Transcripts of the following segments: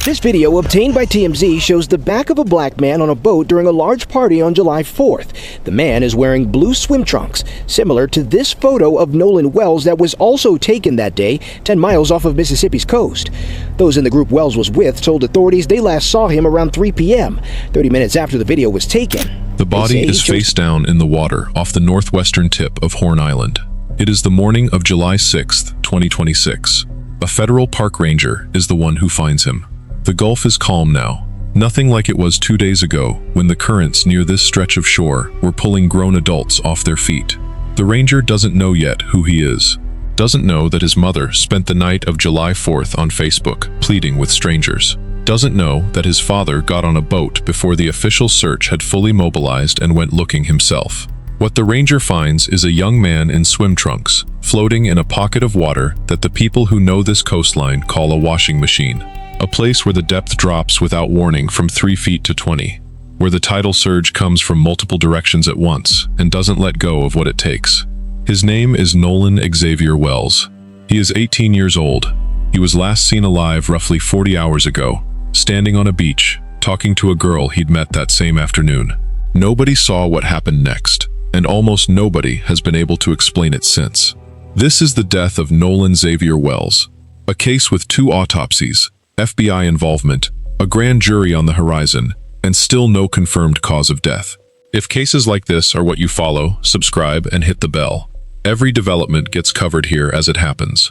This video obtained by TMZ shows the back of a black man on a boat during a large party on July 4th. The man is wearing blue swim trunks, similar to this photo of Nolan Wells that was also taken that day 10 miles off of Mississippi's coast. Those in the group Wells was with told authorities they last saw him around 3 p.m., 30 minutes after the video was taken. The body is face down in the water off the northwestern tip of Horn Island. It is the morning of July 6, 2026. A federal park ranger is the one who finds him. The Gulf is calm now, nothing like it was 2 days ago when the currents near this stretch of shore were pulling grown adults off their feet. The ranger doesn't know yet who he is, doesn't know that his mother spent the night of July 4th on Facebook pleading with strangers, doesn't know that his father got on a boat before the official search had fully mobilized and went looking himself. What the ranger finds is a young man in swim trunks, floating in a pocket of water that the people who know this coastline call a washing machine. A place where the depth drops without warning from 3 feet to 20, where the tidal surge comes from multiple directions at once and doesn't let go of what it takes. His name is Nolan Xavier Wells. He is 18 years old. He was last seen alive roughly 40 hours ago, standing on a beach, talking to a girl he'd met that same afternoon. Nobody saw what happened next, and almost nobody has been able to explain it since. This is the death of Nolan Xavier Wells, a case with 2 autopsies, FBI involvement, a grand jury on the horizon, and still no confirmed cause of death. If cases like this are what you follow, subscribe and hit the bell. Every development gets covered here as it happens.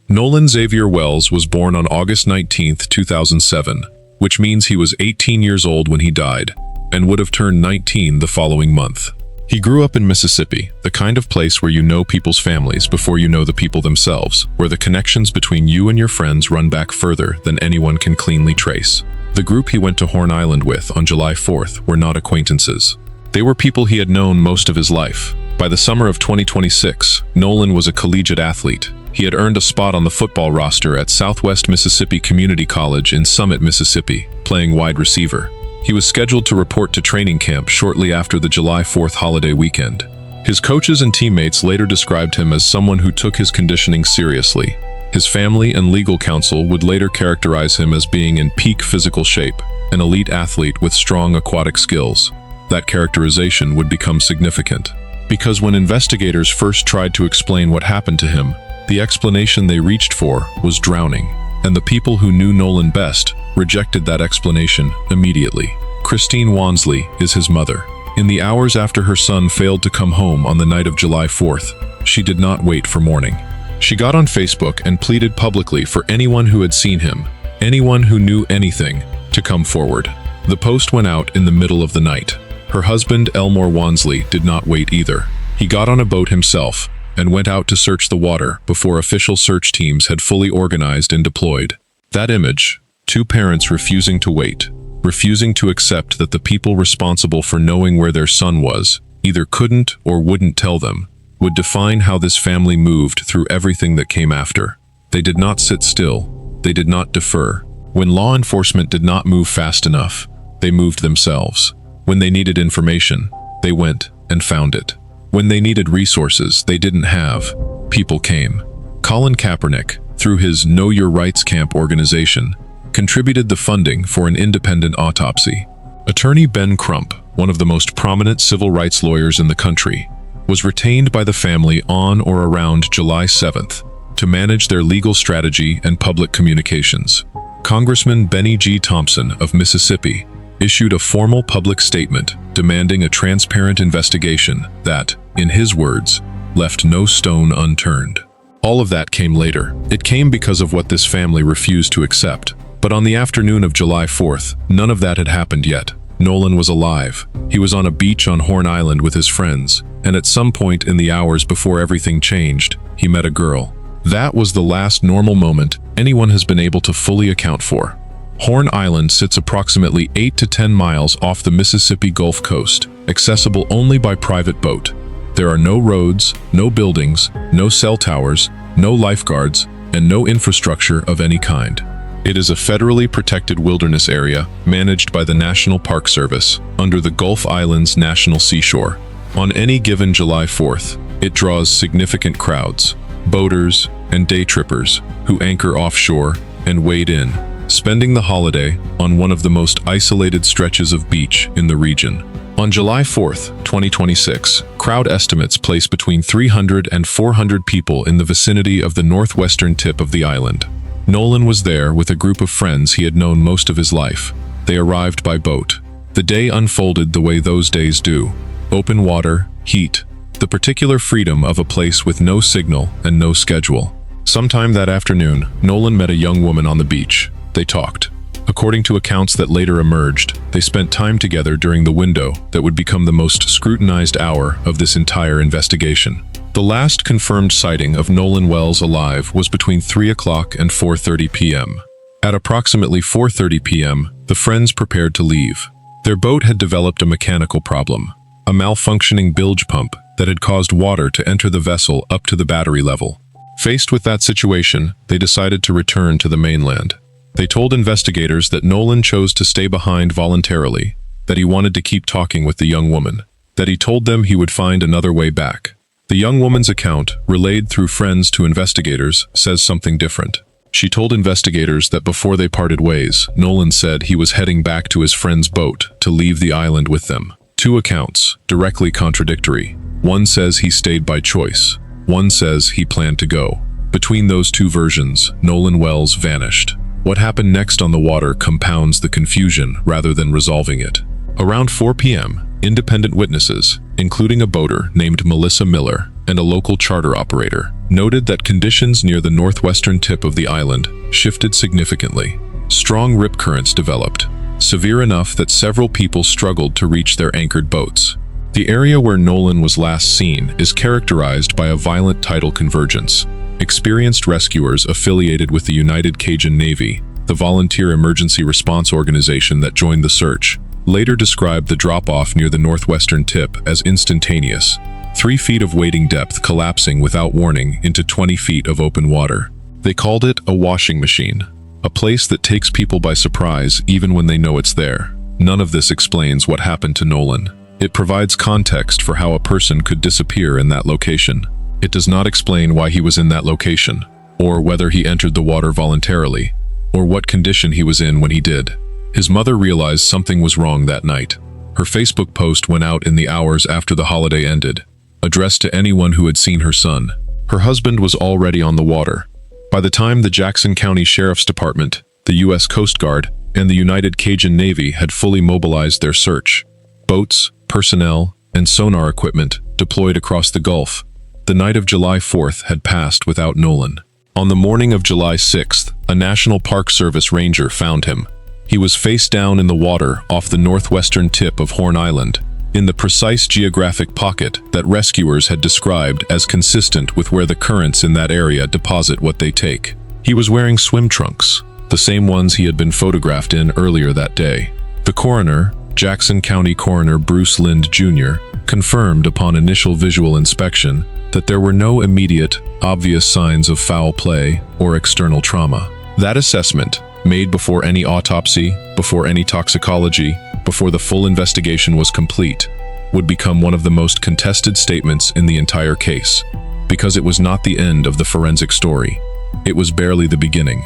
Nolan Xavier Wells was born on August 19, 2007, which means he was 18 years old when he died, and would have turned 19 the following month. He grew up in Mississippi, the kind of place where you know people's families before you know the people themselves, where the connections between you and your friends run back further than anyone can cleanly trace. The group he went to Horn Island with on July 4th were not acquaintances. They were people he had known most of his life. By the summer of 2026, Nolan was a collegiate athlete. He had earned a spot on the football roster at Southwest Mississippi Community College in Summit, Mississippi, playing wide receiver. He was scheduled to report to training camp shortly after the July 4th holiday weekend. His coaches and teammates later described him as someone who took his conditioning seriously. His family and legal counsel would later characterize him as being in peak physical shape, an elite athlete with strong aquatic skills. That characterization would become significant, because when investigators first tried to explain what happened to him, the explanation they reached for was drowning, and the people who knew Nolan best rejected that explanation immediately. Christine Wansley is his mother. In the hours after her son failed to come home on the night of July 4th, she did not wait for morning. She got on Facebook and pleaded publicly for anyone who had seen him, anyone who knew anything, to come forward. The post went out in the middle of the night. Her husband, Elmore Wansley, did not wait either. He got on a boat himself and went out to search the water before official search teams had fully organized and deployed. That image, 2 parents refusing to wait, refusing to accept that the people responsible for knowing where their son was either couldn't or wouldn't tell them, would define how this family moved through everything that came after. They did not sit still. They did not defer. When law enforcement did not move fast enough, they moved themselves. When they needed information, they went and found it. When they needed resources they didn't have, people came. Colin Kaepernick, through his Know Your Rights Camp organization, contributed the funding for an independent autopsy. Attorney Ben Crump, one of the most prominent civil rights lawyers in the country, was retained by the family on or around July 7th to manage their legal strategy and public communications. Congressman Benny G. Thompson of Mississippi issued a formal public statement demanding a transparent investigation that, in his words, left no stone unturned. All of that came later. It came because of what this family refused to accept. But on the afternoon of July 4th, none of that had happened yet. Nolan was alive. He was on a beach on Horn Island with his friends, and at some point in the hours before everything changed, he met a girl. That was the last normal moment anyone has been able to fully account for. Horn Island sits approximately 8 to 10 miles off the Mississippi Gulf Coast, accessible only by private boat. There are no roads, no buildings, no cell towers, no lifeguards, and no infrastructure of any kind. It is a federally protected wilderness area managed by the National Park Service under the Gulf Islands National Seashore. On any given July 4th, it draws significant crowds, boaters and day trippers who anchor offshore and wade in, spending the holiday on one of the most isolated stretches of beach in the region. On July 4th, 2026, crowd estimates place between 300 and 400 people in the vicinity of the northwestern tip of the island. Nolan was there with a group of friends he had known most of his life. They arrived by boat. The day unfolded the way those days do. Open water, heat, the particular freedom of a place with no signal and no schedule. Sometime that afternoon, Nolan met a young woman on the beach. They talked. According to accounts that later emerged, they spent time together during the window that would become the most scrutinized hour of this entire investigation. The last confirmed sighting of Nolan Wells alive was between 3 o'clock and 4:30 p.m. At approximately 4:30 p.m., the friends prepared to leave. Their boat had developed a mechanical problem, a malfunctioning bilge pump that had caused water to enter the vessel up to the battery level. Faced with that situation, they decided to return to the mainland. They told investigators that Nolan chose to stay behind voluntarily, that he wanted to keep talking with the young woman, that he told them he would find another way back. The young woman's account, relayed through friends to investigators, says something different. She told investigators that before they parted ways, Nolan said he was heading back to his friend's boat to leave the island with them. Two accounts, directly contradictory. One says he stayed by choice. One says he planned to go. Between those two versions, Nolan Wells vanished. What happened next on the water compounds the confusion rather than resolving it. Around 4 p.m., independent witnesses, including a boater named Melissa Miller and a local charter operator, noted that conditions near the northwestern tip of the island shifted significantly. Strong rip currents developed, severe enough that several people struggled to reach their anchored boats. The area where Nolan was last seen is characterized by a violent tidal convergence. Experienced rescuers affiliated with the United Cajun Navy, the volunteer emergency response organization that joined the search, later described the drop-off near the northwestern tip as instantaneous, 3 feet of wading depth collapsing without warning into 20 feet of open water. They called it a washing machine, a place that takes people by surprise even when they know it's there. None of this explains what happened to Nolan. It provides context for how a person could disappear in that location. It does not explain why he was in that location, or whether he entered the water voluntarily, or what condition he was in when he did. His mother realized something was wrong that night. Her Facebook post went out in the hours after the holiday ended, addressed to anyone who had seen her son. Her husband was already on the water. By the time the Jackson County Sheriff's Department, the U.S. Coast Guard, and the United Cajun Navy had fully mobilized their search, boats, personnel, and sonar equipment deployed across the Gulf, the night of July 4th had passed without Nolan. On the morning of July 6th, a National Park Service ranger found him. He was face down in the water off the northwestern tip of Horn Island, in the precise geographic pocket that rescuers had described as consistent with where the currents in that area deposit what they take. He was wearing swim trunks, the same ones he had been photographed in earlier that day. The coroner, Jackson County Coroner Bruce Lind Jr., confirmed upon initial visual inspection that there were no immediate, obvious signs of foul play or external trauma. That assessment, made before any autopsy, before any toxicology, before the full investigation was complete, would become one of the most contested statements in the entire case, because it was not the end of the forensic story. It was barely the beginning.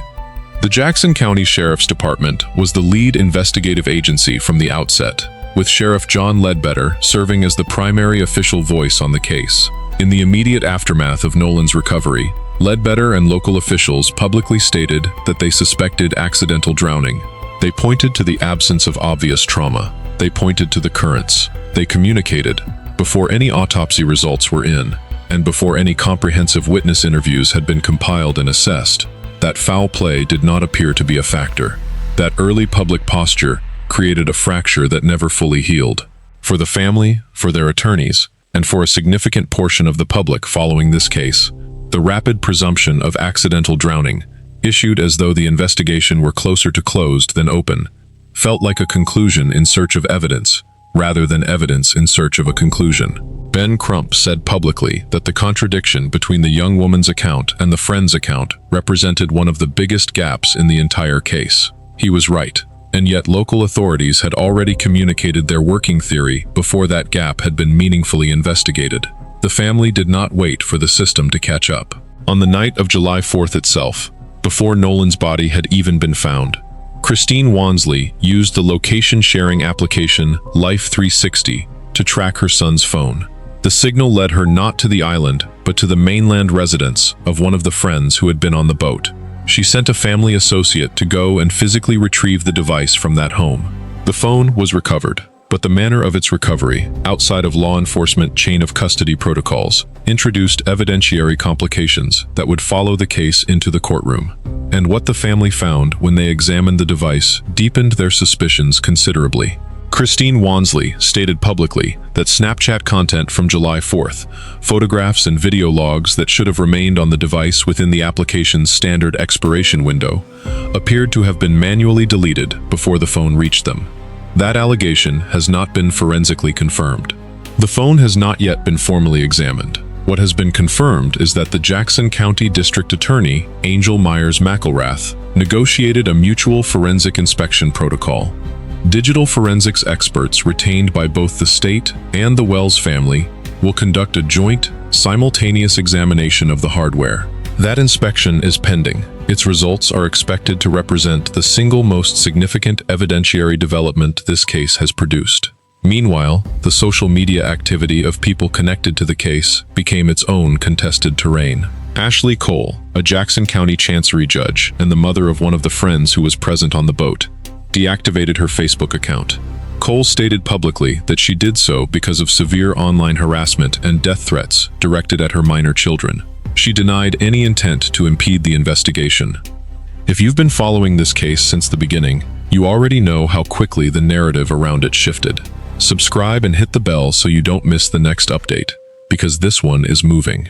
The Jackson County Sheriff's Department was the lead investigative agency from the outset, with Sheriff John Ledbetter serving as the primary official voice on the case. In the immediate aftermath of Nolan's recovery, Ledbetter and local officials publicly stated that they suspected accidental drowning. They pointed to the absence of obvious trauma. They pointed to the currents. They communicated, before any autopsy results were in, and before any comprehensive witness interviews had been compiled and assessed, that foul play did not appear to be a factor. That early public posture created a fracture that never fully healed. For the family, for their attorneys, and for a significant portion of the public following this case, the rapid presumption of accidental drowning, issued as though the investigation were closer to closed than open, felt like a conclusion in search of evidence, rather than evidence in search of a conclusion. Ben Crump said publicly that the contradiction between the young woman's account and the friend's account represented one of the biggest gaps in the entire case. He was right, and yet local authorities had already communicated their working theory before that gap had been meaningfully investigated. The family did not wait for the system to catch up. On the night of July 4th itself, before Nolan's body had even been found, Christine Wansley used the location-sharing application Life360 to track her son's phone. The signal led her not to the island, but to the mainland residence of one of the friends who had been on the boat. She sent a family associate to go and physically retrieve the device from that home. The phone was recovered, but the manner of its recovery, outside of law enforcement chain of custody protocols, introduced evidentiary complications that would follow the case into the courtroom. And what the family found when they examined the device deepened their suspicions considerably. Christine Wansley stated publicly that Snapchat content from July 4th, photographs and video logs that should have remained on the device within the application's standard expiration window, appeared to have been manually deleted before the phone reached them. That allegation has not been forensically confirmed. The phone has not yet been formally examined. What has been confirmed is that the Jackson County District Attorney, Angel Myers McElrath, negotiated a mutual forensic inspection protocol. Digital forensics experts retained by both the state and the Wells family will conduct a joint, simultaneous examination of the hardware. That inspection is pending. Its results are expected to represent the single most significant evidentiary development this case has produced. Meanwhile, the social media activity of people connected to the case became its own contested terrain. Ashley Cole, a Jackson County Chancery judge and the mother of one of the friends who was present on the boat, deactivated her Facebook account. Cole stated publicly that she did so because of severe online harassment and death threats directed at her minor children. She denied any intent to impede the investigation. If you've been following this case since the beginning, you already know how quickly the narrative around it shifted. Subscribe and hit the bell so you don't miss the next update, because this one is moving.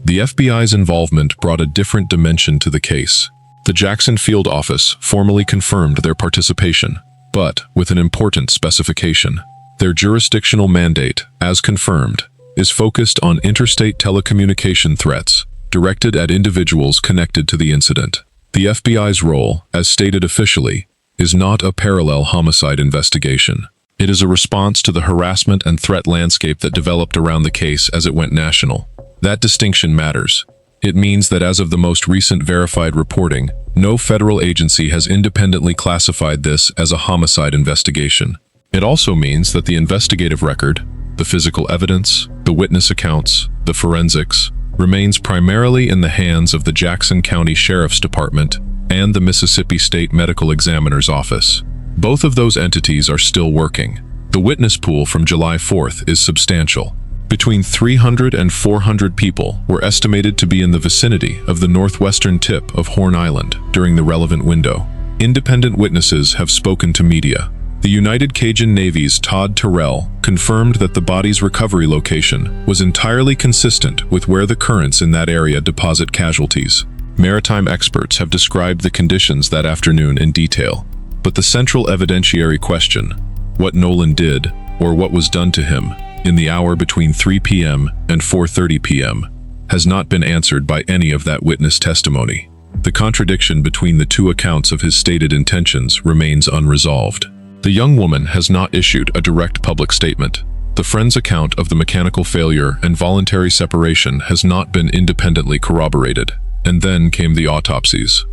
The FBI's involvement brought a different dimension to the case. The Jackson Field Office formally confirmed their participation, but with an important specification. Their jurisdictional mandate, as confirmed, is focused on interstate telecommunication threats directed at individuals connected to the incident. The FBI's role, as stated officially, is not a parallel homicide investigation. It is a response to the harassment and threat landscape that developed around the case as it went national. That distinction matters. It means that as of the most recent verified reporting, no federal agency has independently classified this as a homicide investigation. It also means that the investigative record, the physical evidence, the witness accounts, the forensics, remains primarily in the hands of the Jackson County Sheriff's Department and the Mississippi State Medical Examiner's Office. Both of those entities are still working. The witness pool from July 4th is substantial. Between 300 and 400 people were estimated to be in the vicinity of the northwestern tip of Horn Island during the relevant window. Independent witnesses have spoken to media. The United Cajun Navy's Todd Terrell confirmed that the body's recovery location was entirely consistent with where the currents in that area deposit casualties. Maritime experts have described the conditions that afternoon in detail. But the central evidentiary question, what Nolan did, or what was done to him, in the hour between 3 p.m. and 4:30 p.m., has not been answered by any of that witness testimony. The contradiction between the two accounts of his stated intentions remains unresolved. The young woman has not issued a direct public statement. The friend's account of the mechanical failure and voluntary separation has not been independently corroborated. And then came the autopsies.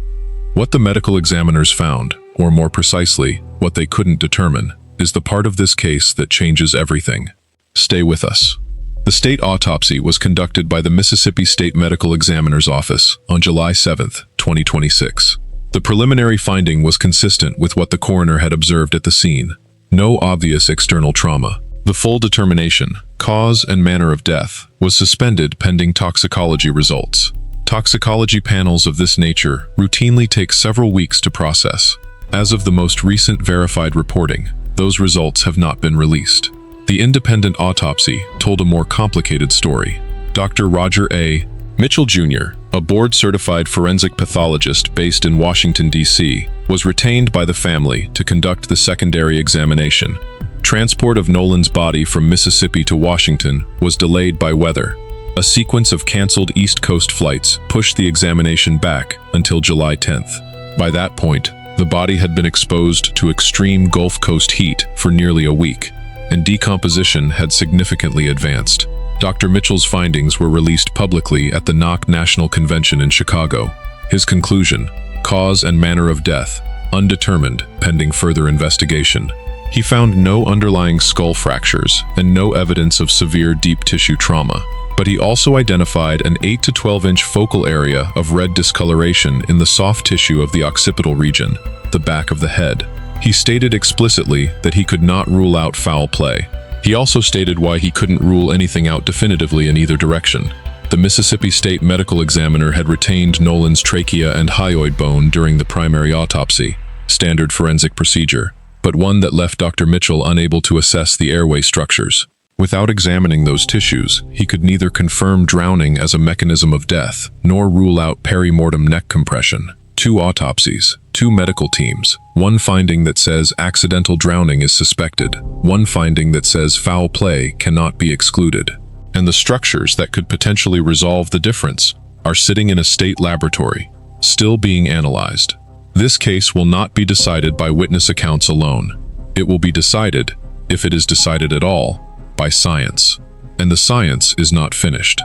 What the medical examiners found, or more precisely, what they couldn't determine, is the part of this case that changes everything. Stay with us. The state autopsy was conducted by the Mississippi State Medical Examiner's Office on July 7, 2026. The preliminary finding was consistent with what the coroner had observed at the scene. No obvious external trauma. The full determination, cause and manner of death, was suspended pending toxicology results. Toxicology panels of this nature routinely take several weeks to process. As of the most recent verified reporting, those results have not been released. The independent autopsy told a more complicated story. Dr. Roger A. Mitchell Jr., a board-certified forensic pathologist based in Washington, D.C., was retained by the family to conduct the secondary examination. Transport of Nolan's body from Mississippi to Washington was delayed by weather. A sequence of canceled East Coast flights pushed the examination back until July 10th. By that point, the body had been exposed to extreme Gulf Coast heat for nearly a week, and decomposition had significantly advanced. Dr. Mitchell's findings were released publicly at the NOC National Convention in Chicago. His conclusion, cause and manner of death, undetermined, pending further investigation. He found no underlying skull fractures and no evidence of severe deep tissue trauma, but he also identified an 8 to 12-inch focal area of red discoloration in the soft tissue of the occipital region, the back of the head. He stated explicitly that he could not rule out foul play. He also stated why he couldn't rule anything out definitively in either direction. The Mississippi State Medical Examiner had retained Nolan's trachea and hyoid bone during the primary autopsy, standard forensic procedure, but one that left Dr. Mitchell unable to assess the airway structures. Without examining those tissues, he could neither confirm drowning as a mechanism of death, nor rule out perimortem neck compression. 2 autopsies, 2 medical teams, one finding that says accidental drowning is suspected, one finding that says foul play cannot be excluded. And the structures that could potentially resolve the difference are sitting in a state laboratory, still being analyzed. This case will not be decided by witness accounts alone. It will be decided, if it is decided at all, by science. And the science is not finished.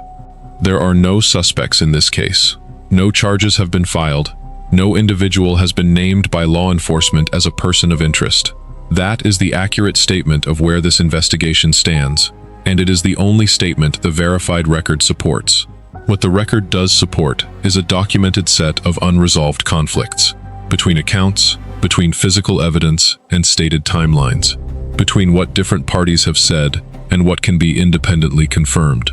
There are no suspects in this case. No charges have been filed. No individual has been named by law enforcement as a person of interest. That is the accurate statement of where this investigation stands, and it is the only statement the verified record supports. What the record does support is a documented set of unresolved conflicts between accounts, between physical evidence and stated timelines, between what different parties have said and what can be independently confirmed.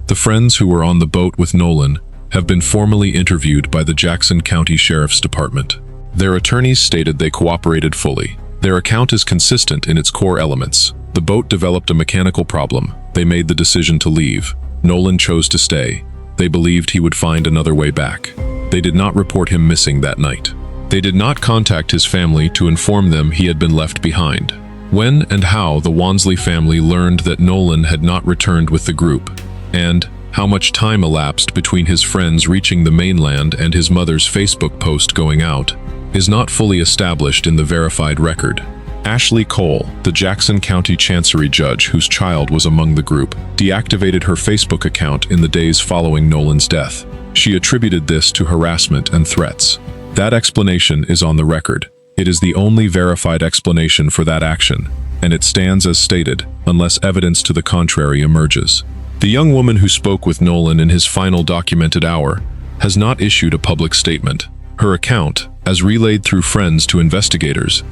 The friends who were on the boat with Nolan have been formally interviewed by the Jackson County Sheriff's Department. Their attorneys stated they cooperated fully. Their account is consistent in its core elements. The boat developed a mechanical problem. They made the decision to leave. Nolan chose to stay. They believed he would find another way back. They did not report him missing that night. They did not contact his family to inform them he had been left behind. When and how the Wansley family learned that Nolan had not returned with the group, and how much time elapsed between his friends reaching the mainland and his mother's Facebook post going out, is not fully established in the verified record. Ashley Cole, the Jackson County Chancery judge whose child was among the group, deactivated her Facebook account in the days following Nolan's death. She attributed this to harassment and threats. That explanation is on the record. It is the only verified explanation for that action, and it stands as stated, unless evidence to the contrary emerges. The young woman who spoke with Nolan in his final documented hour has not issued a public statement. Her account, as relayed through friends to investigators,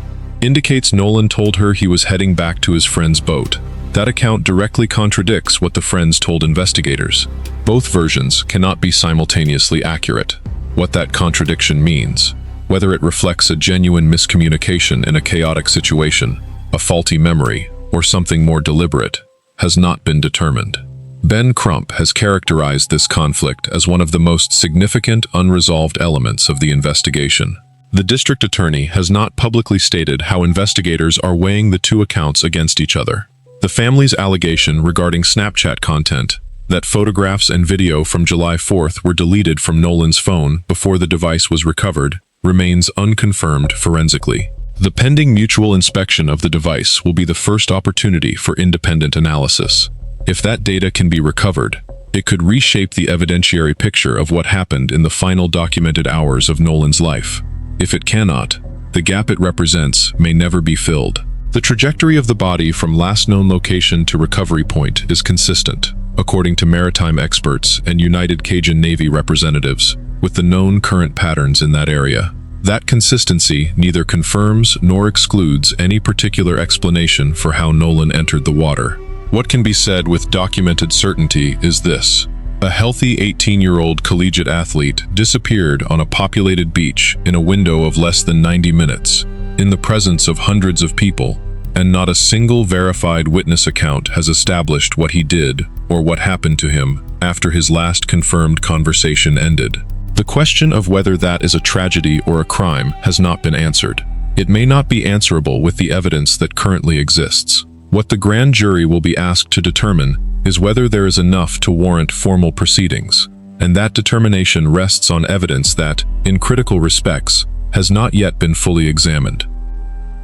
indicates Nolan told her he was heading back to his friend's boat. That account directly contradicts what the friends told investigators. Both versions cannot be simultaneously accurate. What that contradiction means, whether it reflects a genuine miscommunication in a chaotic situation, a faulty memory, or something more deliberate, has not been determined. Ben Crump has characterized this conflict as one of the most significant unresolved elements of the investigation. The district attorney has not publicly stated how investigators are weighing the 2 accounts against each other. The family's allegation regarding Snapchat content, that photographs and video from July 4th were deleted from Nolan's phone before the device was recovered, remains unconfirmed forensically. The pending mutual inspection of the device will be the first opportunity for independent analysis. If that data can be recovered, it could reshape the evidentiary picture of what happened in the final documented hours of Nolan's life. If it cannot, the gap it represents may never be filled. The trajectory of the body from last known location to recovery point is consistent, according to maritime experts and United Cajun Navy representatives, with the known current patterns in that area. That consistency neither confirms nor excludes any particular explanation for how Nolan entered the water. What can be said with documented certainty is this: a healthy 18-year-old collegiate athlete disappeared on a populated beach in a window of less than 90 minutes, in the presence of hundreds of people, and not a single verified witness account has established what he did or what happened to him after his last confirmed conversation ended. The question of whether that is a tragedy or a crime has not been answered. It may not be answerable with the evidence that currently exists. What the grand jury will be asked to determine is whether there is enough to warrant formal proceedings, and that determination rests on evidence that, in critical respects, has not yet been fully examined.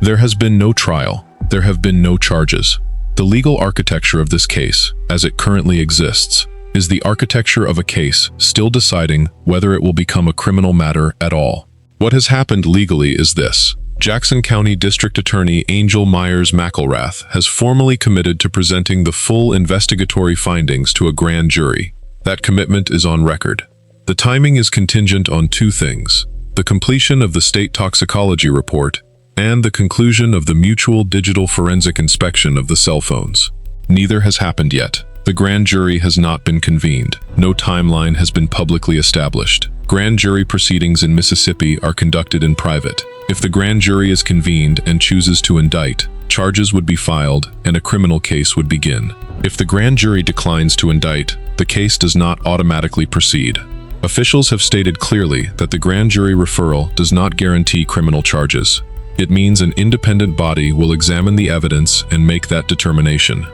There has been no trial. There have been no charges. The legal architecture of this case, as it currently exists, is the architecture of a case still deciding whether it will become a criminal matter at all. What has happened legally is this: Jackson County District Attorney Angel Myers McElrath has formally committed to presenting the full investigatory findings to a grand jury. That commitment is on record. The timing is contingent on two things: the completion of the state toxicology report and the conclusion of the mutual digital forensic inspection of the cell phones. Neither has happened yet. The grand jury has not been convened. No timeline has been publicly established. Grand jury proceedings in Mississippi are conducted in private. If the grand jury is convened and chooses to indict, charges would be filed and a criminal case would begin. If the grand jury declines to indict, the case does not automatically proceed. Officials have stated clearly that the grand jury referral does not guarantee criminal charges. It means an independent body will examine the evidence and make that determination.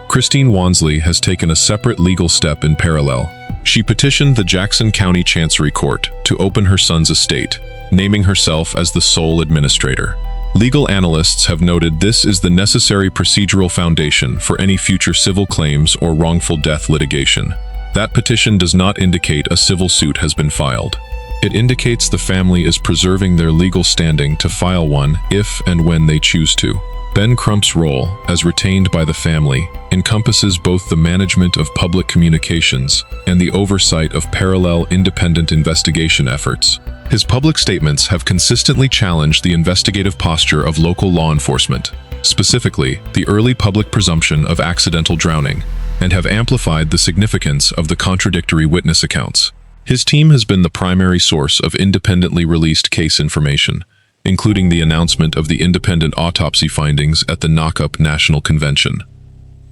Christine Wansley has taken a separate legal step in parallel. She petitioned the Jackson County Chancery Court to open her son's estate, naming herself as the sole administrator. Legal analysts have noted this is the necessary procedural foundation for any future civil claims or wrongful death litigation. That petition does not indicate a civil suit has been filed. It indicates the family is preserving their legal standing to file one if and when they choose to. Ben Crump's role, as retained by the family, encompasses both the management of public communications and the oversight of parallel independent investigation efforts. His public statements have consistently challenged the investigative posture of local law enforcement, specifically the early public presumption of accidental drowning, and have amplified the significance of the contradictory witness accounts. His team has been the primary source of independently released case information, including the announcement of the independent autopsy findings at the Knock-Up National Convention.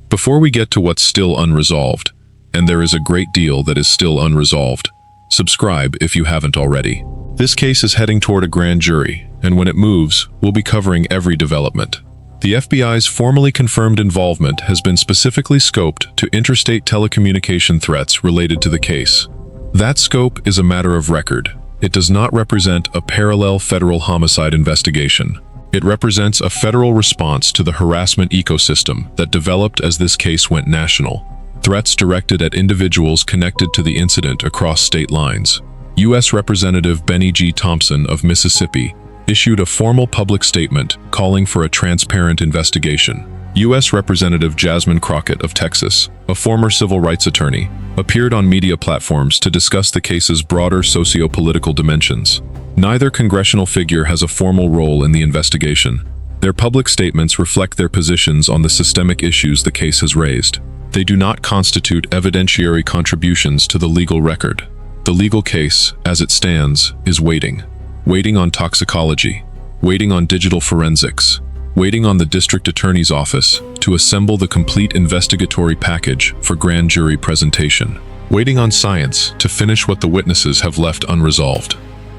Before we get to what's still unresolved, and there is a great deal that is still unresolved, subscribe if you haven't already. This case is heading toward a grand jury, and when it moves, we'll be covering every development. The FBI's formally confirmed involvement has been specifically scoped to interstate telecommunication threats related to the case. That scope is a matter of record. It does not represent a parallel federal homicide investigation. It represents a federal response to the harassment ecosystem that developed as this case went national. Threats directed at individuals connected to the incident across state lines. U.S. Representative Benny G. Thompson of Mississippi issued a formal public statement calling for a transparent investigation. U.S. Representative Jasmine Crockett of Texas, a former civil rights attorney, appeared on media platforms to discuss the case's broader socio-political dimensions. Neither congressional figure has a formal role in the investigation. Their public statements reflect their positions on the systemic issues the case has raised. They do not constitute evidentiary contributions to the legal record. The legal case, as it stands, is waiting. Waiting on toxicology, waiting on digital forensics, waiting on the district attorney's office to assemble the complete investigatory package for grand jury presentation, waiting on science to finish what the witnesses have left unresolved.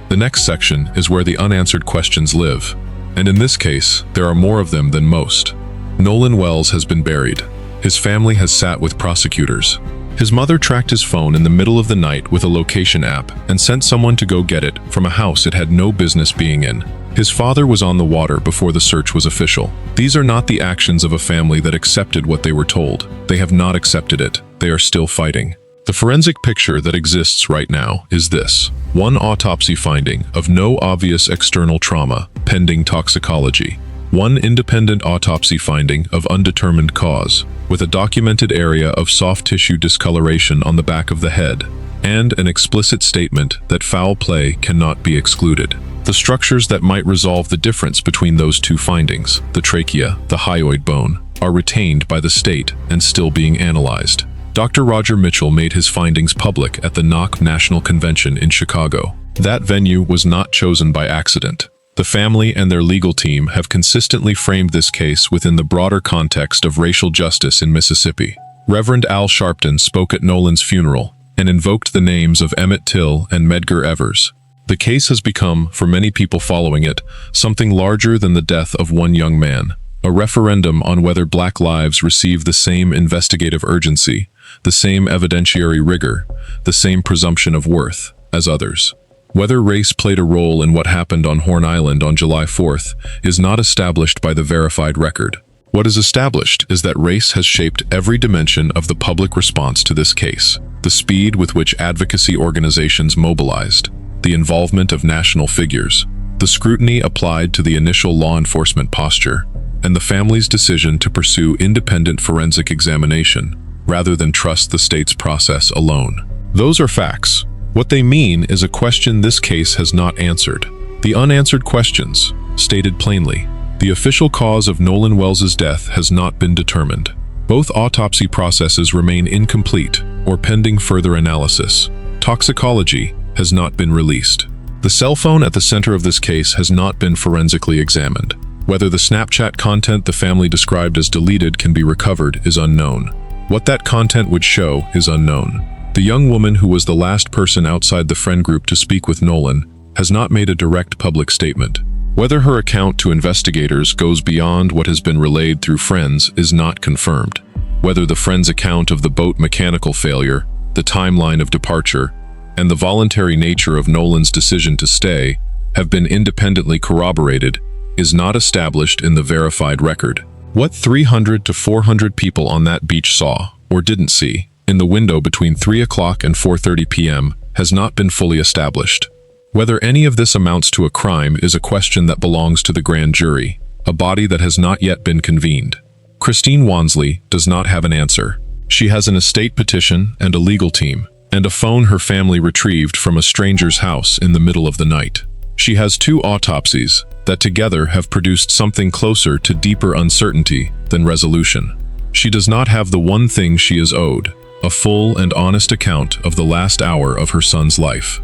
The next section is where the unanswered questions live, and in this case, there are more of them than most. Nolan Wells has been buried. His family has sat with prosecutors. His mother tracked his phone in the middle of the night with a location app and sent someone to go get it from a house it had no business being in. His father was on the water before the search was official. These are not the actions of a family that accepted what they were told. They have not accepted it. They are still fighting. The forensic picture that exists right now is this: one autopsy finding of no obvious external trauma, pending toxicology. One independent autopsy finding of undetermined cause, with a documented area of soft tissue discoloration on the back of the head, and an explicit statement that foul play cannot be excluded. The structures that might resolve the difference between those two findings, the trachea, the hyoid bone, are retained by the state and still being analyzed. Dr. Roger Mitchell made his findings public at the Knock National Convention in Chicago. That venue was not chosen by accident. The family and their legal team have consistently framed this case within the broader context of racial justice in Mississippi. Reverend Al Sharpton spoke at Nolan's funeral and invoked the names of Emmett Till and Medgar Evers. The case has become, for many people following it, something larger than the death of one young man, a referendum on whether Black lives receive the same investigative urgency, the same evidentiary rigor, the same presumption of worth as others. Whether race played a role in what happened on Horn Island on July 4th is not established by the verified record. What is established is that race has shaped every dimension of the public response to this case, the speed with which advocacy organizations mobilized, the involvement of national figures, the scrutiny applied to the initial law enforcement posture, and the family's decision to pursue independent forensic examination rather than trust the state's process alone. Those are facts. What they mean is a question this case has not answered. The unanswered questions, stated plainly, the official cause of Nolan Wells's death has not been determined. Both autopsy processes remain incomplete or pending further analysis. Toxicology has not been released. The cell phone at the center of this case has not been forensically examined. Whether the Snapchat content the family described as deleted can be recovered is unknown. What that content would show is unknown. The young woman who was the last person outside the friend group to speak with Nolan has not made a direct public statement. Whether her account to investigators goes beyond what has been relayed through friends is not confirmed. Whether the friend's account of the boat mechanical failure, the timeline of departure, and the voluntary nature of Nolan's decision to stay have been independently corroborated is not established in the verified record. What 300 to 400 people on that beach saw, or didn't see, in the window between 3 o'clock and 4:30 p.m. has not been fully established. Whether any of this amounts to a crime is a question that belongs to the grand jury, a body that has not yet been convened. Christine Wansley does not have an answer. She has an estate petition and a legal team, and a phone her family retrieved from a stranger's house in the middle of the night. She has 2 autopsies that together have produced something closer to deeper uncertainty than resolution. She does not have the one thing she is owed, a full and honest account of the last hour of her son's life.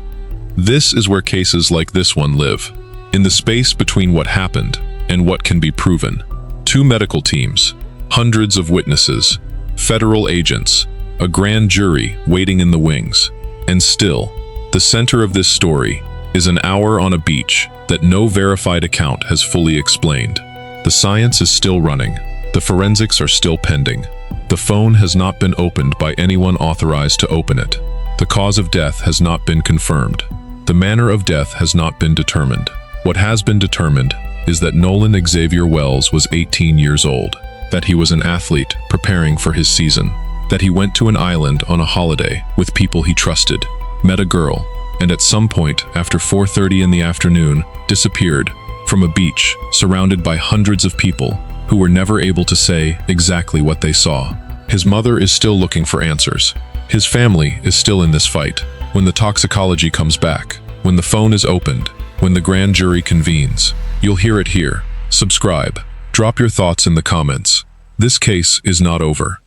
This is where cases like this one live, in the space between what happened and what can be proven. 2 medical teams, hundreds of witnesses, federal agents, a grand jury waiting in the wings, and still, the center of this story is an hour on a beach that no verified account has fully explained. The science is still running. The forensics are still pending. The phone has not been opened by anyone authorized to open it. The cause of death has not been confirmed. The manner of death has not been determined. What has been determined is that Nolan Xavier Wells was 18 years old, that he was an athlete preparing for his season, that he went to an island on a holiday with people he trusted, met a girl, and at some point after 4:30 in the afternoon disappeared from a beach surrounded by hundreds of people who were never able to say exactly what they saw. His mother is still looking for answers. His family is still in this fight. When the toxicology comes back, when the phone is opened, when the grand jury convenes, you'll hear it here. Subscribe. Drop your thoughts in the comments. This case is not over.